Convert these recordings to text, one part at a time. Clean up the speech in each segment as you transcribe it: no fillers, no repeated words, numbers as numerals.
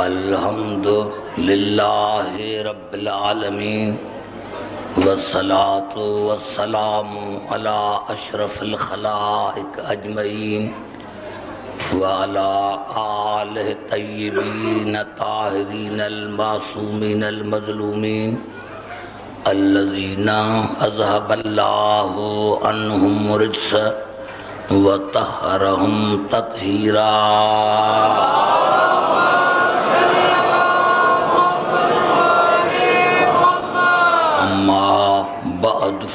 الحمد للہ رب العالمین والصلاة والسلام علی اشرف الخلائق اجمعین وعلی آلہ الطیبین الطاہرین المعصومین المظلومین الذین اذهب اللہ عنہم الرجس وطہرہم تطہیرا.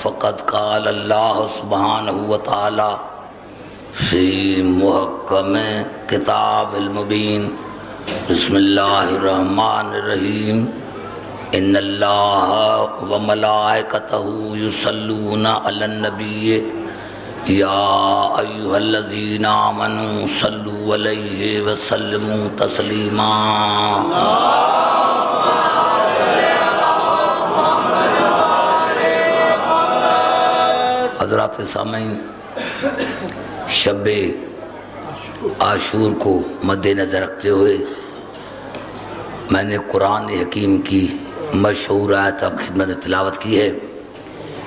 فقد قال اللہ سبحانہ وتعالی فی محکم کتاب المبین بسم اللہ الرحمن الرحیم ان اللہ وملائکتہ یصلون علی النبی یا ایہا الذین آمنوا صلوا علیہ وسلموا تسلیما. حضرات سامعین، شب عاشور کو مد نظر رکھتے ہوئے میں نے قرآن حکیم کی مشہور آیت اب خدمت میں تلاوت کی ہے.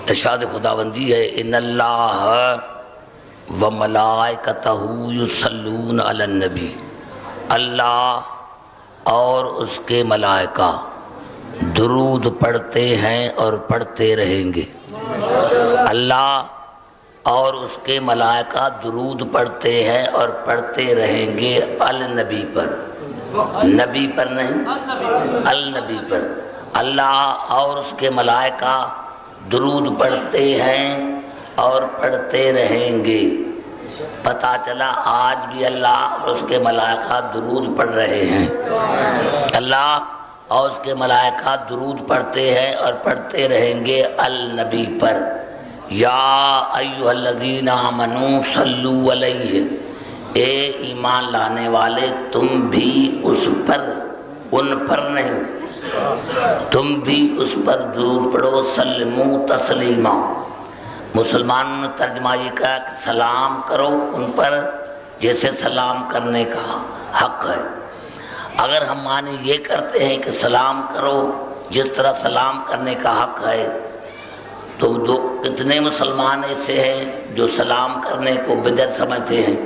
ارشاد خداوندی ہے ان اللہ و ملائکتہ یصلون علی النبی. اللہ اور اس کے ملائکہ درود پڑھتے ہیں اور پڑھتے رہیں گے. اللہ اور اس کے ملائکہ درود پڑھتے ہیں اور پڑھتے رہیں گے النبی پر. نبی پر نہیں، النبی پر. اللہ اور اس کے ملائکہ درود پڑھتے ہیں اور پڑھتے رہیں گے. پتہ چلا آج بھی اللہ اور اس کے ملائکہ درود پڑھ رہے ہیں. اللہ اور اس کے ملائکہ درود پڑھتے ہیں اور پڑھتے رہیں گے النبی پر. یا ایھا الذین آمنوا صلوا علیہ، اے ایمان لانے والے تم بھی اس پر، ان پر نہیں، تم بھی اس پر درود پڑھو. سلموا تسلیما. مسلمانوں نے ترجمہ یہ کہا کہ سلام کرو ان پر جیسے سلام کرنے کا حق ہے. اگر ہم معنی یہ کرتے ہیں کہ سلام کرو جس طرح سلام کرنے کا حق ہے، تو کتنے مسلمان ایسے ہیں جو سلام کرنے کو بدعت سمجھتے ہیں.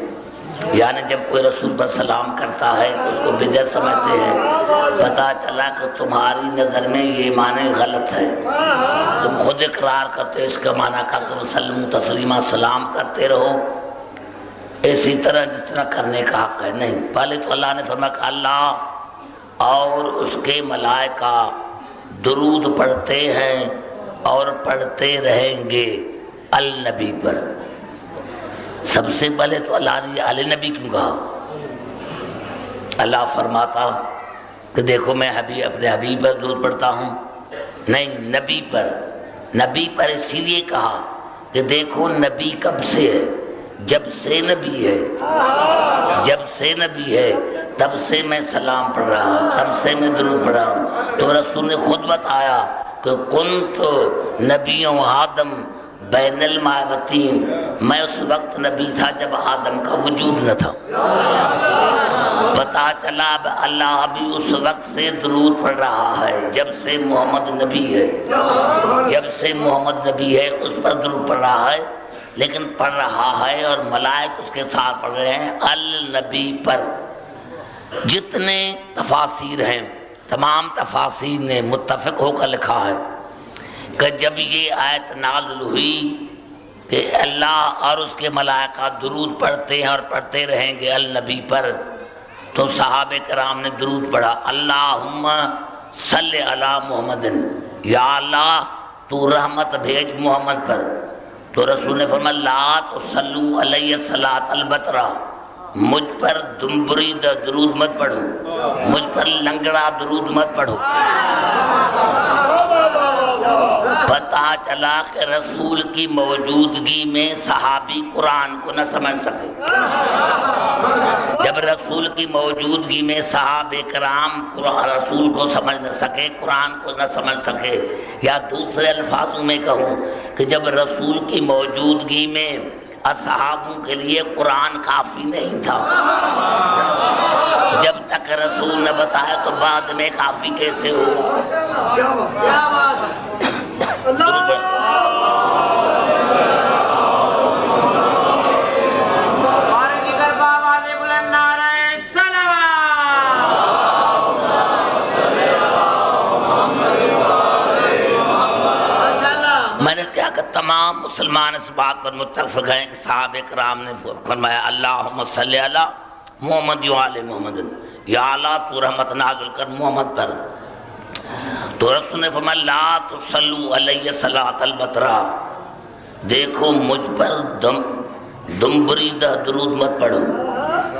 یعنی جب کوئی رسول پر سلام کرتا ہے تو اس کو بدعت سمجھتے ہیں. پتہ چلا کہ تمہاری نظر میں یہ معنی غلط ہے. تم خود اقرار کرتے ہو اس کا معنی کا کہ وسلموا تسلیما، سلام کرتے رہو اسی طرح جس طرح کرنے کا حق ہے. نہیں، پہلے تو اللہ نے فرمایا کہ اللہ اور اس کے ملائکہ درود پڑھتے ہیں اور پڑھتے رہیں گے النبی پر. سب سے پہلے تو اللہ نے علی نبی کیوں کہا؟ اللہ فرماتا کہ دیکھو میں اپنے حبیب پر درود پڑھتا ہوں. نہیں، نبی پر. نبی پر اسی لیے کہا کہ دیکھو نبی کب سے ہے؟ جب سے نبی ہے. جب سے نبی ہے تب سے میں سلام پڑھ رہا ہوں، تب سے میں درود پڑھ رہا ہوں. تو رسول نے خود بتایا کہ کنت نبی آدم بین المائبتین، میں اس وقت نبی تھا جب آدم کا وجود نہ تھا. پتہ چلا اب اللہ بھی اس وقت سے درود پڑھ رہا ہے جب سے محمد نبی ہے. جب سے محمد نبی ہے اس پر درود پڑھ رہا ہے، لیکن پڑھ رہا ہے اور ملائک اس کے ساتھ پڑھ رہے ہیں النبی پر. جتنے تفاسیر ہیں تمام تفاسیر نے متفق ہو کر لکھا ہے کہ جب یہ آیت نازل ہوئی کہ اللہ اور اس کے ملائکہ درود پڑھتے ہیں اور پڑھتے رہیں گے النبی پر، تو صحابہ کرام نے درود پڑھا اللہم صلی علی محمد، یا اللہ تو رحمت بھیج محمد پر. تو رسول نے فرمایا لا تصلوا علیہ صلاۃ البترا، مجھ پر دمبری درود مت پڑھو، مجھ پر لنگڑا درود مت پڑھو. پتہ چلا کہ رسول کی موجودگی میں صحابی قرآن کو نہ سمجھ سکے. جب رسول کی موجودگی میں صحابہ کرام رسول کو سمجھ نہ سکے، قرآن کو نہ سمجھ سکے، یا دوسرے الفاظوں میں کہوں کہ جب رسول کی موجودگی میں اصحابوں کے لیے قرآن کافی نہیں تھا، جب تک رسول نے بتایا تو بعد میں کافی کیسے ہوگا؟ میں نے کہا کہ تمام مسلمان اس بات پر متفق ہیں کہ صحابہ کرام نے فرمایا اللہم صلی علی محمد و آل محمد، یا اللہ تو رحمت نازل کر محمد پر۔ تو رسول نے فرمایا لا تصلوا علیہ صلاۃ البتراء، دیکھو مجھ پر دم بریدہ درود مت پڑھو،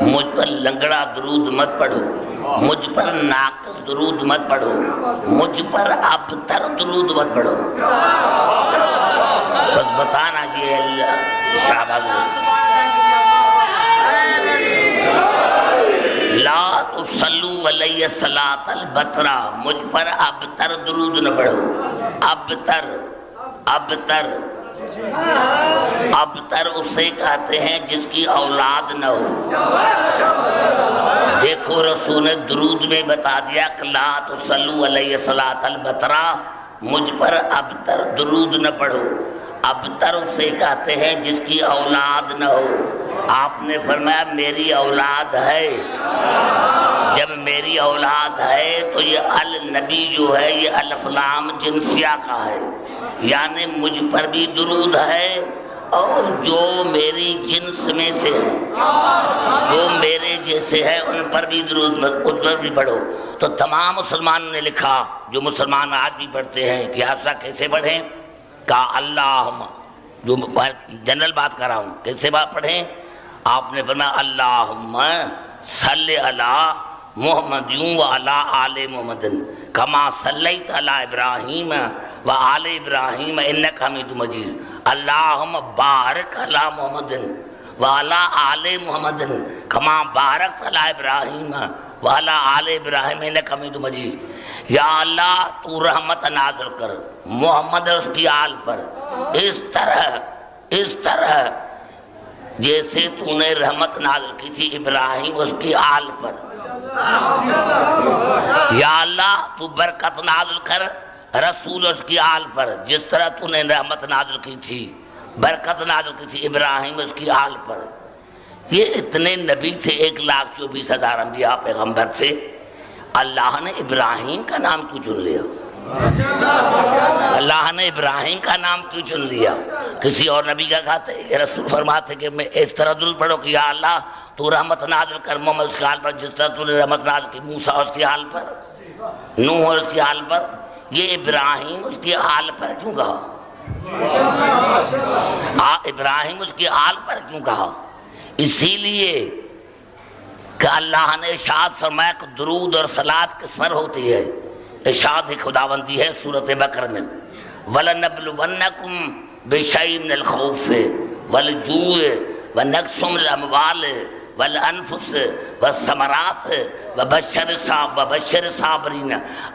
مجھ پر لنگڑا درود مت پڑھو، مجھ پر ناقص درود مت پڑھو، مجھ پر ابتر درود مت پڑھو۔ بس بتانا یہ شعبہ لا تصلوا علیہ صلاۃ البتراء، مجھ پر ابتر درود نہ پڑھو۔ ابتر ابتر ابتر اسے کہتے ہیں جس کی اولاد نہ ہو۔ دیکھو رسول نے درود میں بتا دیا کہ لا تصلوا علیہ صلاۃ البتراء، مجھ پر ابتر درود نہ پڑھو۔ ابتر اسے کہتے ہیں جس کی اولاد نہ ہو۔ آپ نے فرمایا میری اولاد ہے، جب میری اولاد ہے تو یہ النبی جو ہے یہ الف لام جنسیہ کا ہے، یعنی مجھ پر بھی درود ہے اور جو میری جنس میں سے ہے، جو میرے جیسے ہے ان پر بھی درود ان پر بھی پڑھو۔ تو تمام مسلمانوں نے لکھا، جو مسلمان آج بھی پڑھتے ہیں کہ ایسا کیسے پڑھیں؟ کہا اللہم، جو جنرل بات کر رہا ہوں، کیسے بات پڑھیں؟ آپ نے فرمایا اللہم صلی علی محمد و علی آل محمد کما صلیت علی ابراہیم و آل ابراہیم انک حمید مجید۔ اللہم بارک علی محمد و علی آل محمد کما بارکت علی ابراہیم و علی آل ابراہیم انک حمید مجید۔ یا اللہ تو رحمت نازل کر محمد اور اس کی آل پر اس طرح جیسے تو نے رحمت نازل کی تھی ابراہیم اس کی آل پر۔ یا اللہ تو برکت نازل کر رسول اس کی آل پر، جس طرح تو نے رحمت نازل کی تھی، برکت نازل کی تھی ابراہیم اس کی آل پر۔ یہ اتنے نبی تھے، 1,24,000 انبیاء پیغمبر تھے، اللہ نے ابراہیم کا نام کیوں چن لیا؟ اللہ نے ابراہیم کا نام کیوں چن لیا؟ کسی اور نبی کا کہتے؟ رسول فرماتے کہ میں اس طرح درود پڑھو کہ یا اللہ تو رحمت نازل کر محمد اس کی حال پر، جس طرح تو نے رحمت نازل کی موسیٰ اس کی حال پر، نوح اس کی حال پر۔ یہ ابراہیم اس کی حال پر کیوں کہا؟ ابراہیم اس کی حال پر کیوں کہا؟ اسی لیے کہ اللہ نے ارشاد فرمایا کہ درود اور صلات کس پر ہوتی ہے؟ ارشاد خداوندی ہے سورۃ بقرہ میں وَلَنَبْلُوَنَّكُمْ بِشَيْءٍ مِّنَ الْخَوْفِ وَالْجُوعِ وَنَقْصٍ مِّنَ الْأَمْوَالِ وَالْأَنفُسِ وَالثَّمَرَاتِ وَبَشِّرِ الصَّابِرِينَ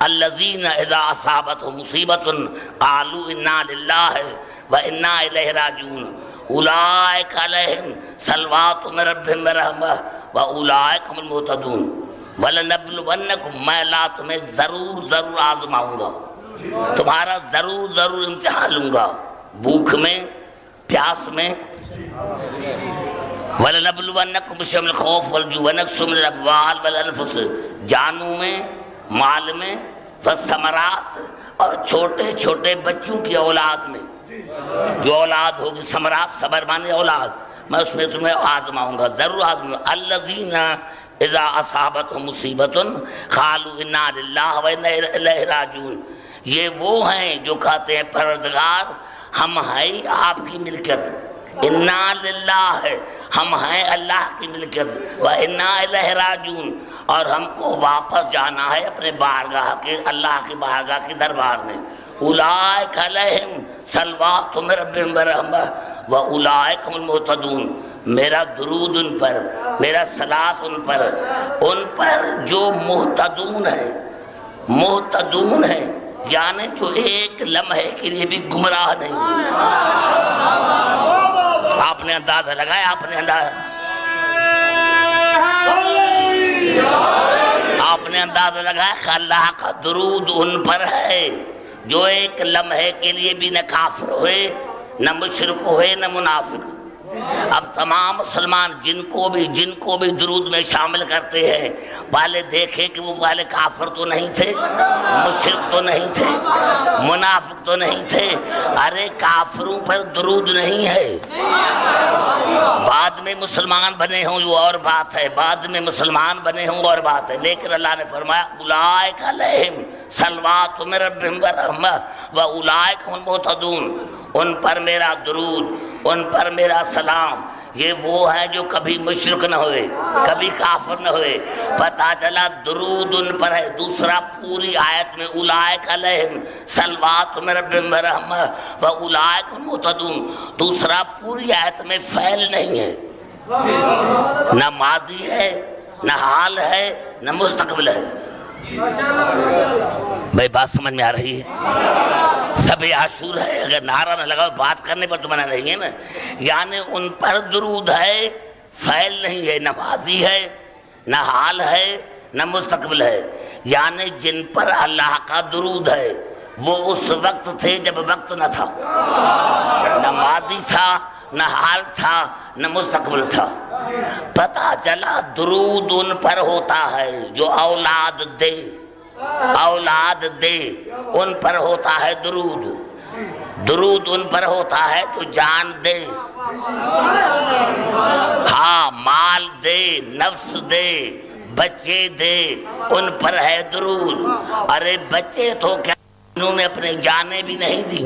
الَّذِينَ إِذَا أَصَابَتْهُمْ مُصِيبَةٌ قَالُوا إِنَّا لِلَّهِ وَإِنَّا إِلَيْهِ رَاجِعُونَ أُولَٰئِكَ عَلَيْهِمْ صَلَوَاتٌ مِّن رَّبِّهِمْ وَرَحْمَةٌ وَأُولَٰئِكَ هُمُ الْمُهْتَدُونَ وَلَنَبْلُوَنَّكُمْ میں اللہ تمہیں ضرور آزماؤں گا، تمہارا ضرور امتحان لوں گا، بھوک میں، پیاس میں۔ وَلَنَبْلُوَنَّكُمْ بِشَيْءٍ مِّنَ الْخَوْفِ وَالْجُوعِ وَنَقْصٍ مِّنَ الْأَمْوَالِ وَالْأَنفُسِ، جانوں میں، مال میں، والثمرات اور چھوٹے چھوٹے بچوں کی اولاد میں، جو اولاد ہوگی ثمرات، صبر مانے اولاد، میں اس میں تمہیں آزماؤں گا، ضرور آزماؤں گا۔ الذین اذا اصابتهم مصیبۃ قالوا انا للہ وانا الیہ راجعون، یہ وہ ہیں جو کہتے ہیں پروردگار ہم ہیں آپ کی ملکت، انا للہ ہے ہم ہیں اللہ کی ملکت، وانا الیہ راجعون اور ہم کو واپس جانا ہے اپنے بارگاہ کے، اللہ کی بارگاہ کے دربار میں۔ اولئک علیہم صلوات من ربہم ورحمہ واولئک هم المہتدون، میرا درود ان پر، میرا صلاۃ ان پر جو محتدون ہیں یعنی جو ایک لمحے کے لیے بھی گمراہ نہیں، آپ نے اندازہ لگایا، آپ نے اندازہ لگایا کہ اللہ کا درود ان پر ہے جو ایک لمحے کے لیے بھی نہ کافر ہوئے، نہ مشرک ہوئے، نہ منافق۔ اب تمام مسلمان جن کو بھی درود میں شامل کرتے ہیں، پہلے دیکھیں کہ وہ پہلے کافر تو نہیں تھے، مشرک تو نہیں تھے، منافق تو نہیں تھے۔ ارے کافروں پر درود نہیں ہے، بعد میں مسلمان بنے ہوں وہ اور بات ہے، بعد میں مسلمان بنے ہوں اور بات ہے، لیکن اللہ نے فرمایا اولئک علیہم صلوات من ربہم ورحمہ واولئک هم المہتدون، ان پر میرا درود، ان پر میرا سلام۔ یہ وہ ہیں جو کبھی مشرک نہ ہوئے، کبھی کافر نہ ہوئے۔ پتہ چلا درود ان پر ہے۔ دوسرا پوری آیت میں اولئک علیہم صلوات من ربہم ورحمہ واولئک هم المہتدون، دوسرا پوری آیت میں فعل نہیں ہے، نہ ماضی ہے، نہ حال ہے، نہ مستقبل ہے۔ بھائی بات سمجھ میں آ رہی ہے؟ سب عاشور ہے، اگر نعرہ نہ لگاؤ بات کرنے پر تو منع نہیں ہے نا۔ یعنی ان پر درود ہے، فعل نہیں ہے، نہ ماضی ہے، نہ حال ہے، نہ مستقبل ہے۔ یعنی جن پر اللہ کا درود ہے وہ اس وقت تھے جب وقت نہ تھا، نہ ماضی تھا، نہ حال تھا، نہ مستقبل تھا۔ پتہ چلا درود ان پر ہوتا ہے جو اولاد دے، اولاد دے ان پر ہوتا ہے درود، درود ان پر ہوتا ہے جو جان دے، ہاں مال دے، نفس دے، بچے دے، ان پر ہے درود۔ ارے بچے تو کیا انہوں نے اپنے جانیں بھی نہیں دی،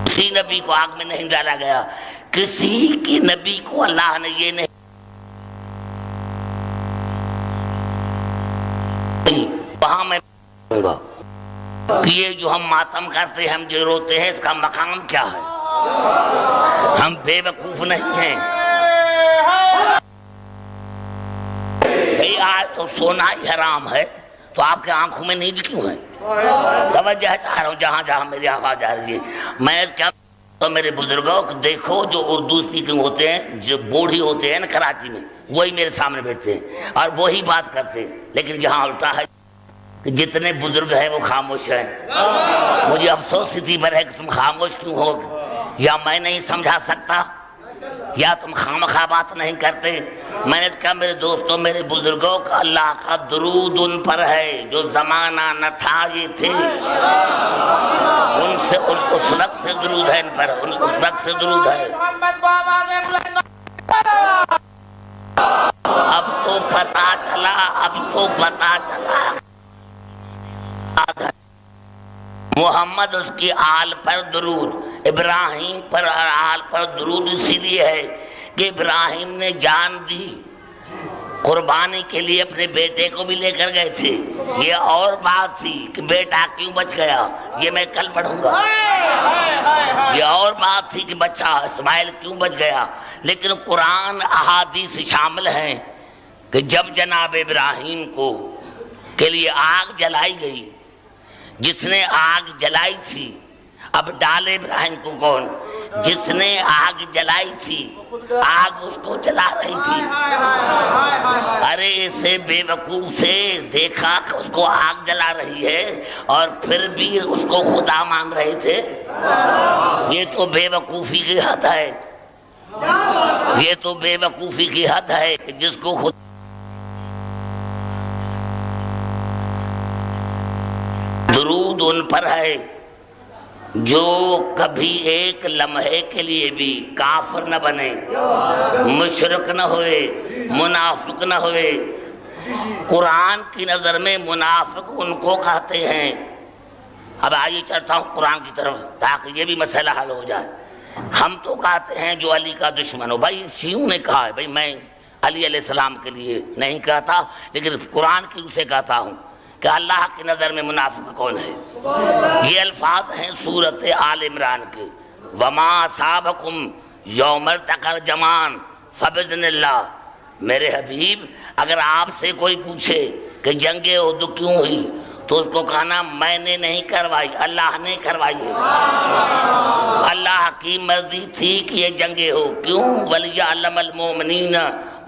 کسی نبی کو آگ میں نہیں ڈالا گیا، کسی کی نبی کو اللہ نے یہ نہیں، وہاں میں کہوں گا کہ یہ جو ہم ماتم کرتے ہیں، ہم جو روتے ہیں، اس کا مقام کیا ہے؟ ہم بے وقوف نہیں ہیں۔ آج تو سونا ہی حرام ہے تو آپ کے آنکھوں میں نیند کیوں ہے؟ توجہ چاہ رہا ہوں جہاں جہاں میری آواز آ رہی ہے۔ میں کیا تو میرے بزرگوں کو دیکھو جو اردو اسپیکنگ ہوتے ہیں، جو بوڑھی ہوتے ہیں نا کراچی میں، وہی میرے سامنے بیٹھتے ہیں اور وہی بات کرتے ہیں، لیکن جہاں الٹا ہے کہ جتنے بزرگ ہیں وہ خاموش ہیں۔ مجھے افسوس اسی پر ہے کہ تم خاموش کیوں ہو، یا میں نہیں سمجھا سکتا یا تم خامخواہ بات نہیں کرتے۔ میں نے کہا میرے دوستوں، میرے بزرگوں کا اللہ کا درود ان پر ہے جو زمانہ نہ تھا یہ تھے، ان سے اس وقت سے درود ہے، ان پر اس وقت سے درود ہے۔ اب تو پتا چلا محمد اس کی آل پر درود، ابراہیم پر اور آل پر درود اسی لیے ہے کہ ابراہیم نے جان دی، قربانی کے لیے اپنے بیٹے کو بھی لے کر گئے تھے۔ یہ اور بات تھی کہ بیٹا کیوں بچ گیا، یہ میں کل پڑھوں گا۔ یہ اور بات تھی کہ بچہ اسماعیل کیوں بچ گیا، لیکن قرآن احادیث شامل ہیں کہ جب جناب ابراہیم کو کے لیے آگ جلائی گئی، جس نے آگ جلائی تھی، اب ڈالے ابراہیم کو کون؟ جس نے آگ جلائی تھی، آگ اس کو جلا رہی تھی۔ ارے اسے بے وقوف سے دیکھا کہ اس کو آگ جلا رہی ہے اور پھر بھی اس کو خدا مان رہے تھے۔ یہ تو بے وقوفی کی حد ہے، یہ تو بے وقوفی کی حد ہے کہ جس کو خود درود ان پر ہے جو کبھی ایک لمحے کے لیے بھی کافر نہ بنے، مشرک نہ ہوئے، منافق نہ ہوئے۔ قرآن کی نظر میں منافق ان کو کہتے ہیں۔ اب آئیے چلتا ہوں قرآن کی طرف تاکہ یہ بھی مسئلہ حل ہو جائے۔ ہم تو کہتے ہیں جو علی کا دشمن ہو، بھائی شیعوں نے کہا ہے، بھائی میں علی علیہ السلام کے لیے نہیں کہتا، لیکن قرآن کی روح سے کہتا ہوں کہ اللہ کی نظر میں منافق کون ہے۔ یہ الفاظ ہیں سورۃ آل عمران کے، وما اصابکم یوم التقى الجمعان فباذن اللہ۔ میرے حبیب، اگر آپ سے کوئی پوچھے کہ جنگ احد کیوں ہوئی تو اس کو کہنا میں نے نہیں کروائی، اللہ نے کروائی ہے۔ اللہ کی مرضی تھی کہ یہ جنگیں ہو، کیوں؟ وَلِيَعْلَمَ الْمُؤْمِنِينَ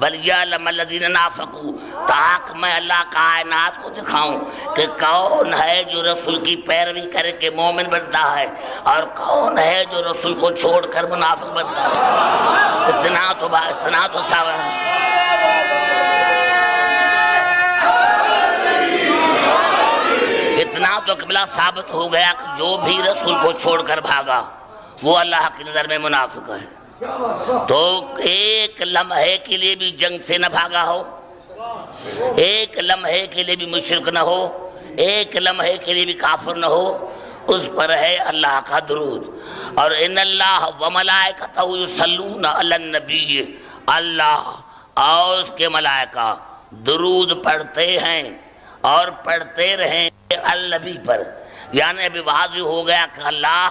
وَلِيَعْلَمَ الَّذِينَ نَافَقُوا، تاکہ میں اللہ کائنات کو دکھاؤں کہ کون ہے جو رسول کی پیروی کر کے مومن بنتا ہے اور کون ہے جو رسول کو چھوڑ کر منافق بنتا ہے۔ اتنا تو اتنا تو قبلہ ثابت ہو گیا کہ جو بھی رسول کو چھوڑ کر بھاگا وہ اللہ کی نظر میں منافق ہے۔ تو ایک لمحے کے لیے بھی جنگ سے نہ بھاگا ہو، ایک لمحے کے لیے بھی مشرک نہ ہو، ایک لمحے کے لیے بھی کافر نہ ہو، اس پر ہے اللہ کا درود۔ اور ان اللہ وملائکتہ یصلون علی النبی، اللہ اور اس کے ملائکہ درود پڑھتے ہیں اور پڑھتے رہیں النبی پر، یعنی ابھی واضح ہو گیا کہ اللہ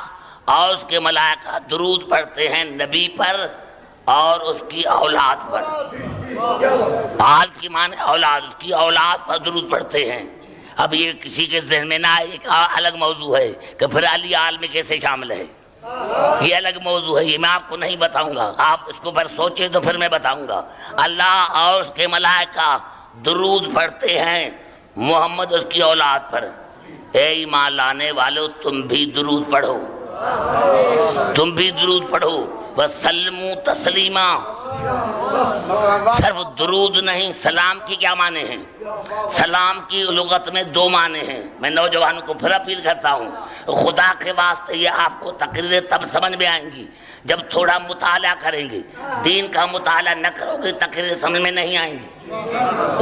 اور اس کے ملائکہ درود پڑھتے ہیں نبی پر اور اس کی اولاد پر۔ آل کی معنی اولاد، اس کی اولاد پر درود پڑھتے ہیں۔ اب یہ کسی کے ذہن میں نہ آئے، ایک الگ موضوع ہے کہ پھر علی آل میں کیسے شامل ہے، یہ الگ موضوع ہے، یہ میں آپ کو نہیں بتاؤں گا، آپ اس کو پر سوچیں تو پھر میں بتاؤں گا۔ اللہ اور اس کے ملائکہ درود پڑھتے ہیں محمد اس کی اولاد پر۔ اے ایمان لانے والو، تم بھی درود پڑھو، تم بھی درود پڑھو۔ وسلموا تسلیما، صرف درود نہیں، سلام کی کیا معنی ہیں؟ سلام کی لغت میں دو معنی ہیں۔ میں نوجوانوں کو پھر اپیل کرتا ہوں، خدا کے واسطے یہ آپ کو تقریریں تب سمجھ میں آئیں گی جب تھوڑا مطالعہ کریں گے۔ دین کا مطالعہ نہ کرو گے تقریریں سمجھ میں نہیں آئیں گی۔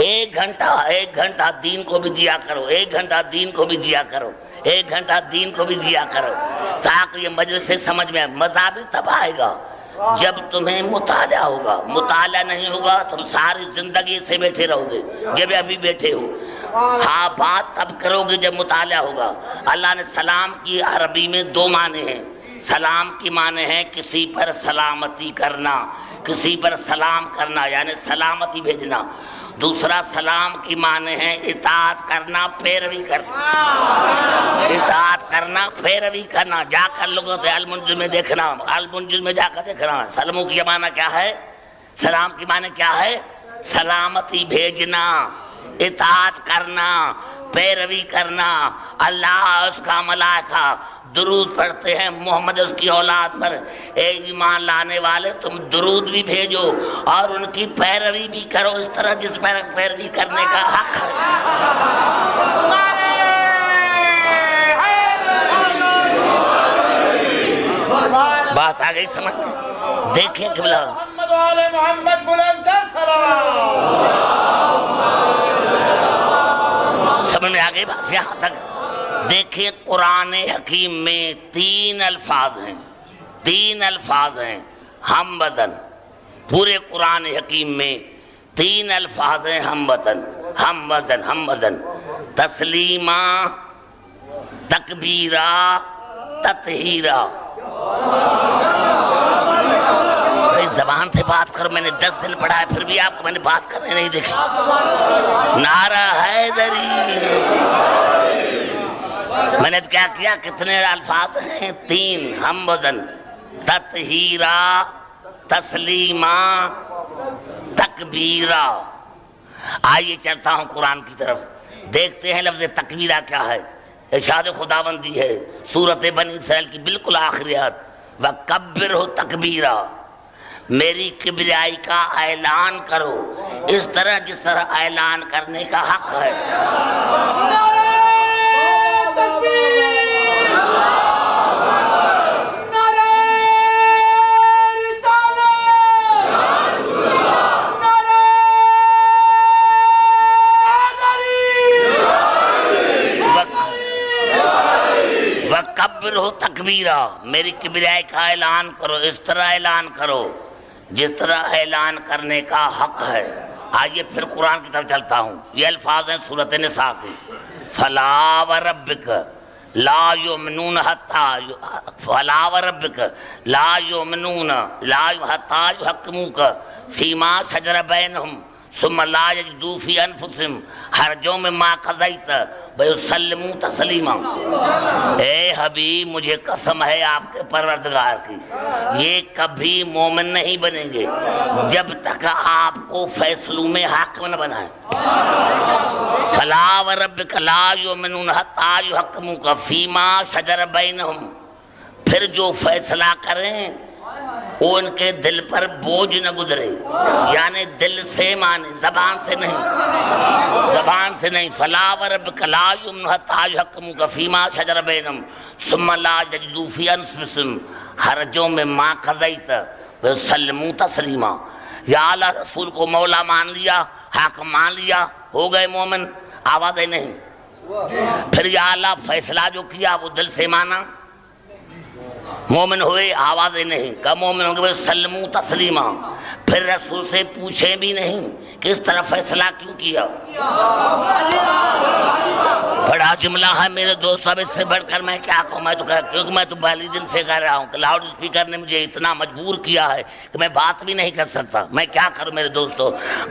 ایک گھنٹہ دین کو بھی دیا کرو، ایک گھنٹہ دین کو بھی دیا کرو، ایک گھنٹہ دین کو بھی دیا کرو، تاکہ یہ مجلس سے سمجھ میں آئے۔ مزہ بھی تب آئے گا جب تمہیں مطالعہ ہوگا، مطالعہ نہیں ہوگا تم ساری زندگی سے بیٹھے رہو گے جب ابھی بیٹھے ہو۔ ہاں، بات تب کرو گے جب مطالعہ ہوگا۔ اللہ نے سلام کی عربی میں دو معنی ہیں۔ سلام کی معنی ہے کسی پر سلامتی کرنا، کسی پر سلام کرنا یعنی سلامتی بھیجنا۔ دوسرا سلام کی معنی ہے اطاعت کرنا، پیروی کرنا، اطاعت کرنا، پیروی کرنا۔ جا کر لوگوں سے المنجل میں دیکھنا، المنجل میں جا کر دیکھنا۔ سلموں کی معنی کیا ہے؟ سلام کی معنی کیا ہے؟ سلامتی بھیجنا، اطاعت کرنا، پیروی کرنا۔ اللہ اس کا ملائکہ درود پڑھتے ہیں محمد اس کی اولاد پر۔ اے ایمان لانے والے، تم درود بھی بھیجو اور ان کی پیروی بھی کرو اس طرح جس پر پیروی کرنے کا حق ہے۔ بات آ گئی سمجھ میں؟ دیکھیں قبلہ محمد وآل محمد بلند سمجھ میں آ گئی بات یہاں تک؟ دیکھیں قرآن حکیم میں تین الفاظ ہیں ہم وطن۔ پورے قرآن حکیم میں تین الفاظ ہیں ہم وطن، تسلیمہ، تکبیرہ، تطہیرہ۔ زبان سے بات کرو، میں نے 10 دن پڑھا ہے پھر بھی آپ کو میں نے بات کرنے نہیں دیکھی۔ نعرہ حیدری، میں نے کیا کیا؟ کتنے الفاظ ہیں؟ 3۔ ہم وزن، تطہیرہ، تسلیمہ، تکبیرہ۔ آئیے چلتا ہوں قرآن کی طرف، دیکھتے ہیں لفظ تکبیرہ کیا ہے۔ ارشاد خداوندی ہے سورۃ بنی اسرائیل کی بالکل آخریات، وَکَبِّرْہُ تکبیرہ، میری کبریائی کا اعلان کرو اس طرح جس طرح اعلان کرنے کا حق ہے۔ وَکَبِّرْہُ تکبیرہ، میری کبریائی کا اعلان کرو اس طرح اعلان کرو جس طرح اعلان کرنے کا حق ہے. آئیے پھر قرآن کی طرف چلتا ہوں. یہ الفاظ ہیں سورۃ نساء کے. فلا وربک لا یؤمنون حتی فلا وربک لا یؤمنون لا حتی یحکموک فیما شجر بینہم ثم لا یجدوا فی انفسہم حرجا مما قضیت ویسلموا تسلیما. اے حبیب مجھے قسم ہے آپ کے پروردگار کی، یہ کبھی مومن نہیں بنیں گے جب تک آپ کو فیصلوں میں حاکم نہ بنائیں. فلا وربک لا یؤمنون حتی یحکموک فیما شجر بینہم، پھر جو فیصلہ کریں وہ ان کے دل پر بوجھ نہ گزرے، یعنی دل سے مانے، زبان سے نہیں. فلا وربک لا یؤمنون حتی یحکموک فیما شجر بینہم ثم لا یجدوا فی انفسہم حرجا مما قضیت ویسلموا تسلیما. یا اللہ رسول کو مولا مان لیا، حاکم مان لیا، ہو گئے مومن. آوازیں نہیں. پھر یا اللہ فیصلہ جو کیا وہ دل سے مانا، مومن ہوئے. آوازیں نہیں. کب مومن ہوں گے؟ سلموا تسلیما. پھر رسول سے پوچھیں بھی نہیں کہ اس طرح فیصلہ کیوں کیا. بڑا جملہ ہے میرے دوست، اب اس سے بڑھ کر میں کیا کہوں. کیونکہ میں تو پہلی دن سے کہہ رہا ہوں کہ لاؤڈ اسپیکر نے مجھے اتنا مجبور کیا ہے کہ میں بات بھی نہیں کر سکتا. میں کیا کروں میرے دوستو.